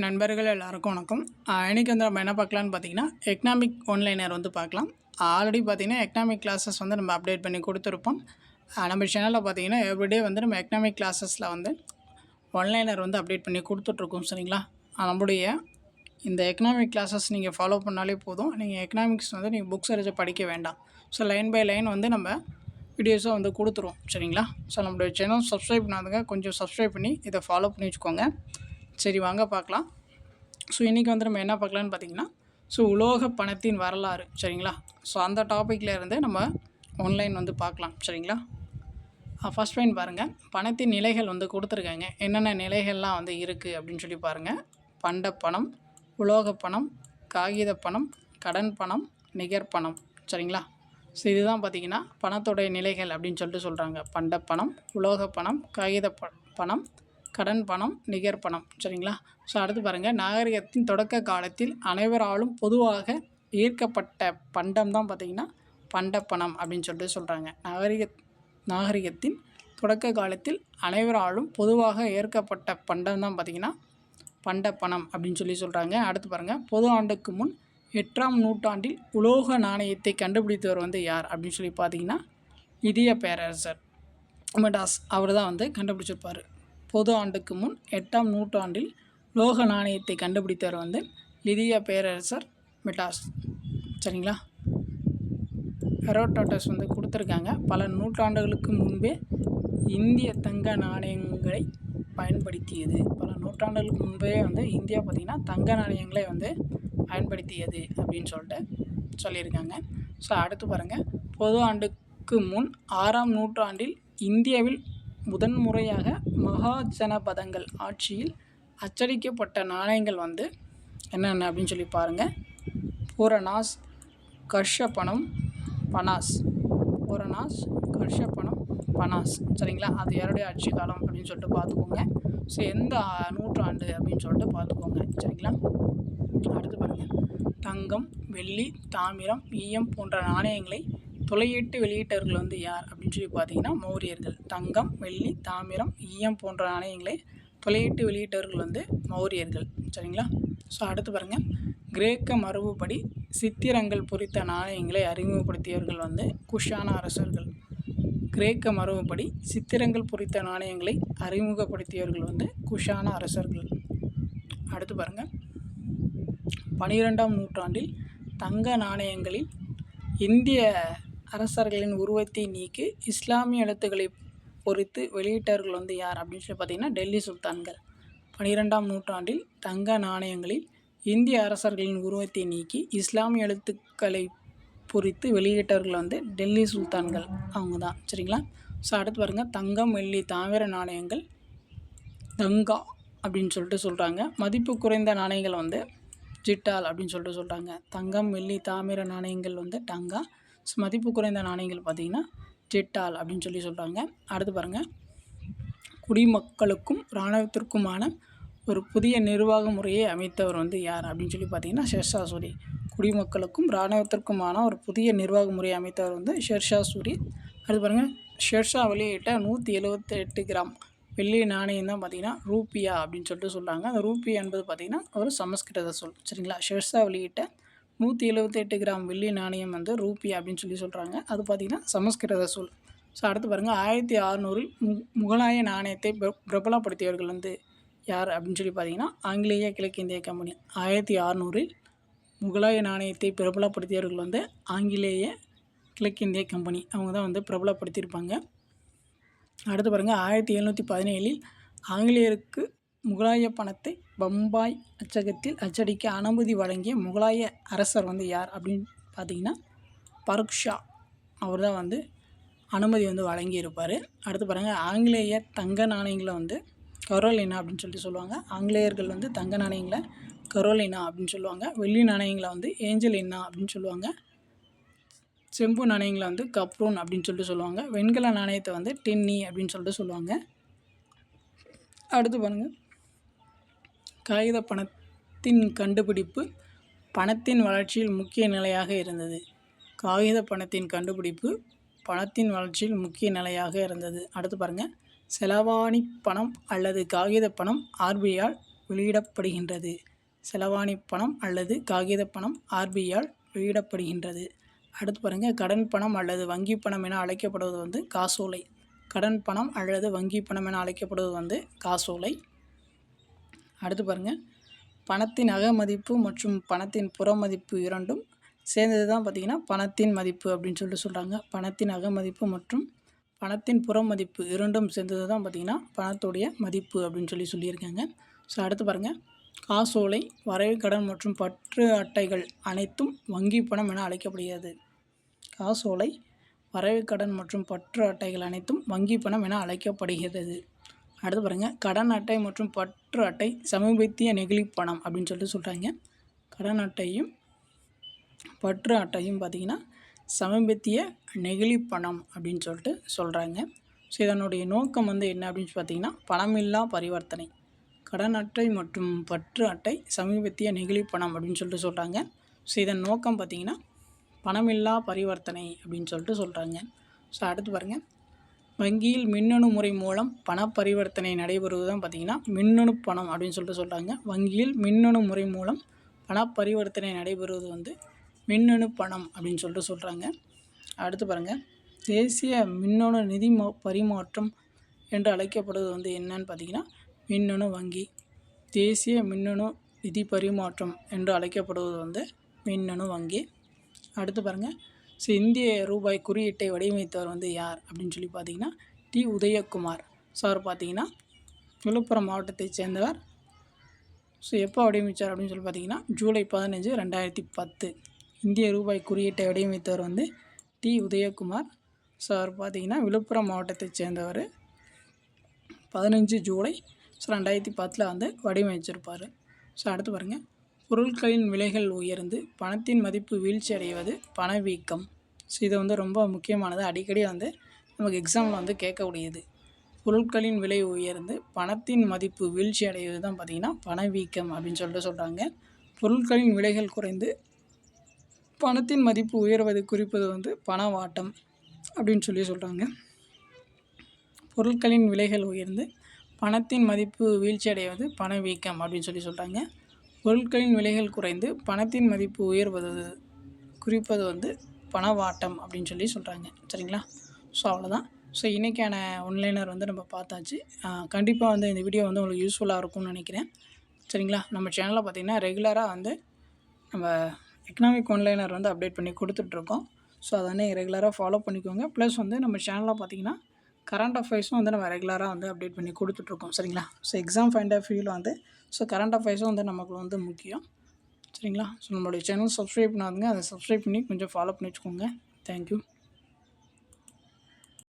நண்பர்கள் எல்லாருக்கும் வணக்கம். இன்றைக்கி வந்து நம்ம என்ன பார்க்கலான்னு பார்த்தீங்கன்னா, எக்கனாமிக் ஒன்லைனர் வந்து பார்க்கலாம். ஆல்ரெடி பார்த்தீங்கன்னா எக்கனாமிக் கிளாஸஸ் வந்து நம்ம அப்டேட் பண்ணி கொடுத்துருப்போம். நம்ம சேனலில் பார்த்தீங்கன்னா எவ்ரிடே வந்து நம்ம எக்கனாமிக் கிளாஸஸில் வந்து ஒன்லைனர் வந்து அப்டேட் பண்ணி கொடுத்துட்ருக்கோம். சரிங்களா? நம்முடைய இந்த எக்கனாமிக் கிளாஸஸ் நீங்கள் ஃபாலோ பண்ணாலே போதும். நீங்கள் எக்கனாமிக்ஸ் வந்து நீங்கள் புக்ஸ் எடுத்து படிக்க வேண்டாம். ஸோ லைன் பை லைன் வந்து நம்ம வீடியோஸை வந்து கொடுத்துருவோம். சரிங்களா? ஸோ நம்மளுடைய சேனல் சப்ஸ்கிரைப் பண்ணாதுங்க, கொஞ்சம் சப்ஸ்கிரைப் பண்ணி இதை ஃபாலோ பண்ணி வச்சுக்கோங்க. சரி, வாங்க பார்க்கலாம். ஸோ இன்றைக்கி வந்து நம்ம என்ன பார்க்கலான்னு பார்த்தீங்கன்னா, உலோக பணத்தின் வரலாறு. சரிங்களா? ஸோ அந்த டாப்பிக்கில் இருந்து நம்ம ஆன்லைன் வந்து பார்க்கலாம். சரிங்களா? ஃபஸ்ட் பாயிண்ட் பாருங்கள், பணத்தின் நிலைகள் வந்து கொடுத்துருக்காங்க. என்னென்ன நிலைகள்லாம் வந்து இருக்குது அப்படின்னு சொல்லி பாருங்கள். பண்ட பணம், உலோக பணம், காகித பணம், கடன் பணம், நிகர் பணம். சரிங்களா? ஸோ இதுதான் பார்த்திங்கன்னா பணத்தோடைய நிலைகள் அப்படின்னு சொல்லிட்டு சொல்கிறாங்க. பண்ட பணம், உலோக பணம், காகித பணம், கடன் பணம், நிகர் பணம். சரிங்களா? ஸோ அடுத்து பாருங்கள், நாகரிகத்தின் தொடக்க காலத்தில் அனைவராலும் பொதுவாக ஈர்க்கப்பட்ட பண்டம் தான் பார்த்திங்கன்னா பண்ட பணம் அப்படின்னு சொல்லிட்டு சொல்கிறாங்க. நாகரிகத்தின் தொடக்க காலத்தில் அனைவராலும் பொதுவாக ஏற்கப்பட்ட பண்டம் தான் பார்த்திங்கன்னா பண்ட பணம் அப்படின்னு சொல்லி சொல்கிறாங்க. அடுத்து பாருங்கள், பொது ஆண்டுக்கு முன் 8ஆம் நூற்றாண்டில் உலோக நாணயத்தை கண்டுபிடித்தவர் வந்து யார் அப்படின்னு சொல்லி பார்த்தீங்கன்னா லிதிய பேரரசர் மெடாஸ் அவர் தான் வந்து கண்டுபிடிச்சிருப்பார். பொது ஆண்டுக்கு முன் 8ஆம் நூற்றாண்டில் உலோக நாணயத்தை கண்டுபிடித்தவர் வந்து லிதிய பேரரசர் மெடாஸ். சரிங்களா? ஹெரோடோட்டஸ் வந்து கொடுத்துருக்காங்க. பல நூற்றாண்டுகளுக்கு முன்பே இந்திய தங்க நாணயங்களை பயன்படுத்தியது. பல நூற்றாண்டுகளுக்கு முன்பே வந்து இந்தியா பார்த்திங்கன்னா தங்க நாணயங்களை வந்து பயன்படுத்தியது அப்படின்னு சொல்லியிருக்காங்க. ஸோ அடுத்து பாருங்கள், பொது ஆண்டுக்கு முன் 6ஆம் நூற்றாண்டில் இந்தியாவில் முதன்முறையாக மகாஜனபதங்கள் ஆட்சியில் அச்சடிக்கப்பட்ட நாணயங்கள் வந்து என்னென்ன அப்படின்னு சொல்லி பாருங்கள். பூரணாஸ், கர்ஷபணம், பனாஸ். பூரணாஸ், கர்ஷபணம், பனாஸ். சரிங்களா? அது யாருடைய ஆட்சி காலம் அப்படின்னு சொல்லிட்டு பார்த்துக்கோங்க. ஸோ எந்த நூற்றாண்டு அப்படின்னு சொல்லிட்டு பார்த்துக்கோங்க. சரிங்களா? அடுத்து பாருங்கள், தங்கம், வெள்ளி, தாமிரம், ஈயம் போன்ற நாணயங்களை தொலையீட்டு வெளியிட்டவர்கள் வந்து யார் அப்படின்னு சொல்லி பார்த்தீங்கன்னா மௌரியர்கள். தங்கம், வெள்ளி, தாமிரம், ஈயம் போன்ற நாணயங்களை தொலையீட்டு வெளியிட்டவர்கள் வந்து மௌரியர்கள். சரிங்களா? ஸோ அடுத்து பாருங்கள், கிரேக்க மரபுப்படி சித்திரங்கள் பொறித்த நாணயங்களை அறிமுகப்படுத்தியவர்கள் வந்து குஷான அரசர்கள். கிரேக்க மரபுப்படி சித்திரங்கள் பொறித்த நாணயங்களை அறிமுகப்படுத்தியவர்கள் வந்து குஷான அரசர்கள். அடுத்து பாருங்கள், 12ஆம் நூற்றாண்டில் தங்க நாணயங்களில் இந்திய அரசர்களின் உருவத்தை நீக்கி இஸ்லாமிய எழுத்துக்களை பொறித்து வெளியிட்டவர்கள் வந்து யார் அப்படின்னு சொல்லி பார்த்தீங்கன்னா டெல்லி சுல்தான்கள். 12ஆம் நூற்றாண்டில் தங்க நாணயங்களில் இந்திய அரசர்களின் உருவத்தை நீக்கி இஸ்லாமிய எழுத்துக்களை பொறித்து வெளியிட்டவர்கள் வந்து டெல்லி சுல்தான்கள், அவங்க தான். சரிங்களா? ஸோ அடுத்து பாருங்கள், தங்கம், வெள்ளி, தாமிர நாணயங்கள் தங்கா அப்படின்னு சொல்லிட்டு சொல்கிறாங்க. மதிப்பு குறைந்த நாணயங்கள் வந்து ஜிட்டால் அப்படின்னு சொல்லிட்டு சொல்கிறாங்க. தங்கம், வெள்ளி, தாமிர நாணயங்கள் வந்து டங்கா. ஸோ மதிப்பு குறைந்த நாணயங்கள் பார்த்திங்கன்னா ஜிட்டால் அப்படின்னு சொல்லி சொல்கிறாங்க. அடுத்து பாருங்கள், குடிமக்களுக்கும் இராணுவத்திற்குமான ஒரு புதிய நிர்வாக முறையை அமைத்தவர் வந்து யார் அப்படின்னு சொல்லி பார்த்தீங்கன்னா ஷெர்ஷா சூரி. குடிமக்களுக்கும் இராணுவத்திற்குமான ஒரு புதிய நிர்வாக முறையை அமைத்தவர் வந்து ஷெர்ஷா சூரி. அடுத்து பாருங்கள், ஷெர்ஷா வெளியிட்ட 178 கிராம் வெள்ளி நாணயம் தான் பார்த்திங்கன்னா ரூபியா அப்படின்னு சொல்லிட்டு சொல்கிறாங்க. அந்த ரூபியா என்பது பார்த்திங்கன்னா ஒரு சமஸ்கிருத சொல். சரிங்களா? ஷெர்ஷா வெளியிட்ட 178 கிராம் வெள்ளி நாணயம் வந்து ரூபியா அப்படின்னு சொல்லி சொல்கிறாங்க. அது பார்த்திங்கன்னா சமஸ்கிருத சொல். ஸோ அடுத்து பாருங்கள், 1600இல் முகலாய நாணயத்தை பிரபலப்படுத்தியவர்கள் வந்து யார் அப்படின்னு சொல்லி பார்த்தீங்கன்னா ஆங்கிலேய கிழக்கிந்திய கம்பெனி. 1600இல் முகலாய நாணயத்தை பிரபலப்படுத்தியவர்கள் வந்து ஆங்கிலேய கிழக்கிந்திய கம்பெனி, அவங்க தான் வந்து பிரபலப்படுத்தியிருப்பாங்க. அடுத்து பாருங்கள், 1717இல் ஆங்கிலேயருக்கு முகலாய பணத்தை பம்பாய் அச்சகத்தில் அச்சடிக்க அனுமதி வழங்கிய முகலாய அரசர் வந்து யார் அப்படின்னு பார்த்தீங்கன்னா பருக் ஷா, அவர் தான் வந்து அனுமதி வந்து வழங்கியிருப்பார். அடுத்து பாருங்கள், ஆங்கிலேய தங்க நாணயங்களை வந்து கரோலினா அப்படின்னு சொல்லிட்டு சொல்லுவாங்க. ஆங்கிலேயர்கள் வந்து தங்க நாணயங்களை கரோலினா அப்படின்னு சொல்லுவாங்க. வெள்ளி நாணயங்களை வந்து ஏஞ்சலினா அப்படின்னு சொல்லுவாங்க. செம்பு நாணயங்களை வந்து கப்ரூன் அப்படின்னு சொல்லிட்டு சொல்லுவாங்க. வெண்கல நாணயத்தை வந்து டின்னி அப்படின்னு சொல்லிட்டு சொல்லுவாங்க. அடுத்து பாருங்கள், காகித பணத்தின் கண்டுபிடிப்பு பணத்தின் வளர்ச்சியில் முக்கிய நிலையாக இருந்தது. காகித பணத்தின் கண்டுபிடிப்பு பணத்தின் வளர்ச்சியில் முக்கிய நிலையாக இருந்தது. அடுத்து பாருங்கள், செலவாணி பணம் அல்லது காகித பணம் ஆர்பிஐயால் வெளியிடப்படுகின்றது? செலவாணி பணம் அல்லது காகித பணம் ஆர்பிஐயால் வெளியிடப்படுகின்றது. அடுத்து பாருங்கள், கடன் பணம் அல்லது வங்கி பணம் என அழைக்கப்படுவது வந்து காசோலை. கடன் பணம் அல்லது வங்கி பணம் என அழைக்கப்படுவது வந்து காசோலை. அடுத்து பாருங்கள், பணத்தின் அகமதிப்பு மற்றும் பணத்தின் புறமதிப்பு இரண்டும் சேர்ந்தது தான் பார்த்திங்கன்னா பணத்தின் மதிப்பு அப்படின்னு சொல்கிறாங்க. பணத்தின் அகமதிப்பு மற்றும் பணத்தின் புறமதிப்பு இரண்டும் சேர்ந்தது தான் பார்த்திங்கன்னா பணத்துடைய மதிப்பு அப்படின்னு சொல்லியிருக்காங்க. ஸோ அடுத்து பாருங்கள், காசோலை, வரைவு கடன் மற்றும் பற்று அட்டைகள் அனைத்தும் வங்கி பணம் என அழைக்கப்படுகிறது. காசோலை, வரைவு கடன் மற்றும் பற்று அட்டைகள் அனைத்தும் வங்கி பணம் என அழைக்கப்படுகிறது. அடுத்து பாருங்கள், கடன் அட்டை மற்றும் பற்று அட்டை சமீபத்திய நெகிழி பணம் அப்படின்னு சொல்கிறாங்க. கடன் அட்டையும் பற்று அட்டையும் பார்த்திங்கன்னா சமீபத்திய நெகிழி பணம் அப்படின்னு சொல்கிறாங்க. ஸோ இதனுடைய நோக்கம் வந்து என்ன அப்படின்னு பார்த்திங்கன்னா பணமில்லா பரிவர்த்தனை. கடன் அட்டை மற்றும் பற்று அட்டை சமீபத்திய நெகிழி பணம் அப்படின்னு சொல்கிறாங்க. ஸோ இதன் நோக்கம் பார்த்திங்கன்னா பணமில்லா பரிவர்த்தனை அப்படின்னு சொல்கிறாங்க. ஸோ அடுத்து பாருங்கள், வங்கியில் மின்னணு முறை மூலம் பண பரிவர்த்தனை நடைபெறுவது தான் பார்த்திங்கன்னா மின்னணு பணம் அப்படின்னு சொல்கிறாங்க. வங்கியில் மின்னணு முறை மூலம் பண பரிவர்த்தனை நடைபெறுவது வந்து மின்னணு பணம் அப்படின்னு சொல்கிறாங்க. அடுத்து பாருங்கள், தேசிய மின்னணு நிதி பரிமாற்றம் என்று அழைக்கப்படுவது வந்து என்னன்னு பார்த்திங்கன்னா மின்னணு வங்கி. தேசிய மின்னணு நிதி பரிமாற்றம் என்று அழைக்கப்படுவது வந்து மின்னணு வங்கி. அடுத்து பாருங்கள், ஸோ இந்திய ரூபாய் குறியீட்டை வடிவமைத்தவர் வந்து யார் அப்படின்னு பார்த்திங்கன்னா டி. உதயகுமார். ஸோ அவர் பார்த்திங்கன்னா விழுப்புரம் மாவட்டத்தை சேர்ந்தவர். ஸோ எப்போ வடிவமைத்தார் அப்படின்னு பார்த்திங்கன்னா ஜூலை 15, 2010 இந்திய ரூபாய் குறியீட்டை வடிவமைத்தவர் வந்து டி. உதயகுமார். ஸோ அவர் பார்த்திங்கன்னா விழுப்புரம் மாவட்டத்தை சேர்ந்தவர். 15 ஜூலை 2010 வந்து வடிவமைச்சிருப்பார். ஸோ அடுத்து பாருங்கள், பொருட்களின் விலைகள் உயர்ந்து பணத்தின் மதிப்பு வீழ்ச்சி அடைவது பணவீக்கம். ஸோ இது வந்து ரொம்ப முக்கியமானது, அடிக்கடி வந்து நமக்கு எக்ஸாமில் வந்து கேட்கக்கூடியது. பொருட்களின் விலை உயர்ந்து பணத்தின் மதிப்பு வீழ்ச்சி அடைவது தான் பார்த்திங்கன்னா பணவீக்கம் அப்படின்னு சொல்கிறாங்க. பொருட்களின் விலைகள் குறைந்து பணத்தின் மதிப்பு உயர்வதை குறிப்பது வந்து பணவாட்டம் அப்படின்னு சொல்கிறாங்க. பொருட்களின் விலைகள் உயர்ந்து பணத்தின் மதிப்பு வீழ்ச்சி அடைவது பணவீக்கம் அப்படின்னு சொல்கிறாங்க. பொருட்களின் விலைகள் குறைந்து பணத்தின் மதிப்பு உயர்வது குறிப்பது வந்து பணவாட்டம் அப்படின்னு சொல்கிறாங்க. சரிங்களா? ஸோ அவ்வளோதான். ஸோ இன்றைக்கான ஒன்லைனர் வந்து நம்ம பார்த்தாச்சு. கண்டிப்பாக வந்து இந்த வீடியோ வந்து உங்களுக்கு யூஸ்ஃபுல்லாக இருக்கும்னு நினைக்கிறேன். சரிங்களா? நம்ம சேனலில் பார்த்திங்கன்னா ரெகுலராக வந்து நம்ம எக்கனாமிக் ஒன்லைனர் வந்து அப்டேட் பண்ணி கொடுத்துட்ருக்கோம். ஸோ அதை வந்து ரெகுலராக ஃபாலோ பண்ணிக்கோங்க. ப்ளஸ் வந்து நம்ம சேனலில் பார்த்திங்கன்னா கரண்ட் அஃபேர்ஸும் வந்து நம்ம ரெகுலராக வந்து அப்டேட் பண்ணி கொடுத்துட்ருக்கோம். சரிங்களா? ஸோ எக்ஸாம் பாயிண்ட் ஆஃப் வியூவில் வந்து ஸோ கரண்ட் அஃபேர்ஸும் வந்து நமக்கு வந்து முக்கியம். சரிங்களா? ஸோ நம்மளுடைய சேனல் சப்ஸ்கிரைப் பண்ணாதுங்க, அதை சப்ஸ்கிரைப் பண்ணி கொஞ்சம் ஃபாலோ பண்ணி வச்சுக்கோங்க. தேங்க்யூ.